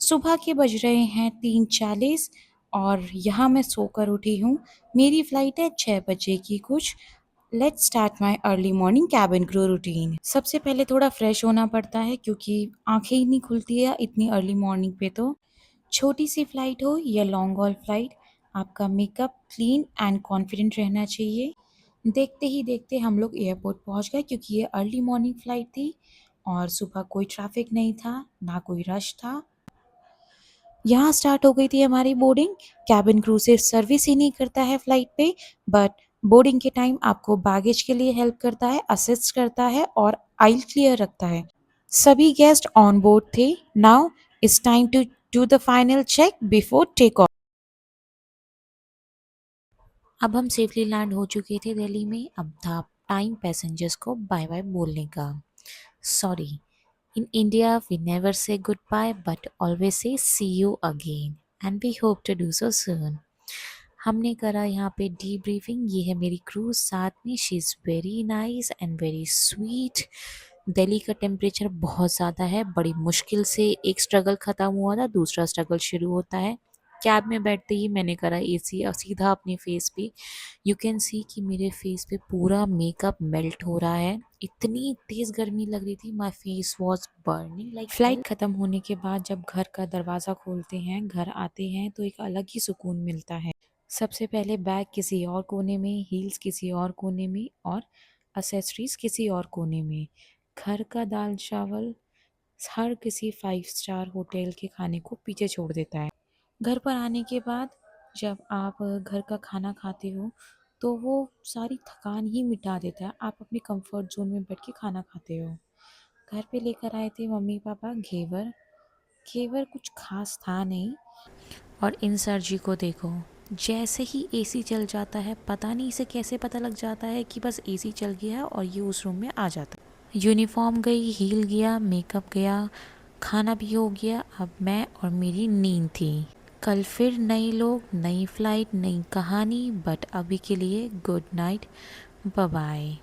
सुबह के बज रहे हैं 3:40 और यहाँ मैं सोकर उठी हूँ। मेरी फ़्लाइट है 6 बजे की कुछ। Let's start my early morning cabin crew routine. सबसे पहले थोड़ा फ्रेश होना पड़ता है क्योंकि आँखें ही नहीं खुलती है इतनी अर्ली मॉर्निंग पे तो। छोटी सी फ़्लाइट हो या लॉन्ग हॉल फ़्लाइट, आपका मेकअप क्लीन एंड कॉन्फिडेंट रहना चाहिए। देखते ही देखते हम लोग एयरपोर्ट पहुँच गए क्योंकि ये अर्ली मॉर्निंग फ़्लाइट थी और सुबह कोई ट्रैफ़िक नहीं था, ना कोई रश था। यहाँ स्टार्ट हो गई थी हमारी बोर्डिंग। कैबिन क्रू सिर्फ सर्विस ही नहीं करता है फ्लाइट पे, बट बोर्डिंग के टाइम आपको बैगेज के लिए हेल्प करता है, असिस्ट करता है और आइल क्लियर रखता है। सभी गेस्ट ऑन बोर्ड थे। Now it's time to do the final check before take off. अब हम सेफली लैंड हो चुके थे दिल्ली में। अब था टाइम पैसेंजर्स को बाय बाय बोलने का। Sorry, in India, we never say goodbye but always say see you again and we hope to do so soon. हमने करा यहाँ पे डीब्रीफिंग। ये है मेरी क्रू साथ में। She is very nice and very sweet. Delhi का टेम्परेचर बहुत ज़्यादा है। बड़ी मुश्किल से एक स्ट्रगल ख़त्म हुआ था, दूसरा स्ट्रगल शुरू होता है। कैब में बैठते ही मैंने करा एसी सीधा अपने फेस पे। यू कैन सी कि मेरे फेस पे पूरा मेकअप मेल्ट हो रहा है। इतनी तेज़ गर्मी लग रही थी, my face was burning like. Flight ख़त्म होने के बाद जब घर का दरवाज़ा खोलते हैं, घर आते हैं तो एक अलग ही सुकून मिलता है। सबसे पहले बैग किसी और कोने में, हील्स किसी और कोने में और एसेसरीज किसी और कोने में। घर का दाल चावल हर किसी 5 स्टार होटल के खाने को पीछे छोड़ देता है। घर पर आने के बाद जब आप घर का खाना खाते हो तो वो सारी थकान ही मिटा देता है। आप अपने कंफर्ट जोन में बैठ के खाना खाते हो। घर पे लेकर आए थे मम्मी पापा घेवर। घेवर कुछ खास था नहीं। और इन सर जी को देखो, जैसे ही एसी चल जाता है, पता नहीं इसे कैसे पता लग जाता है कि बस एसी चल गया है और ये उस रूम में आ जाता है। यूनिफॉर्म गई, हील गया, मेकअप गया, खाना भी हो गया। अब मैं और मेरी नींद थी। कल फिर नए लोग, नई फ्लाइट, नई कहानी। बट अभी के लिए गुड नाइट, बाय बाय।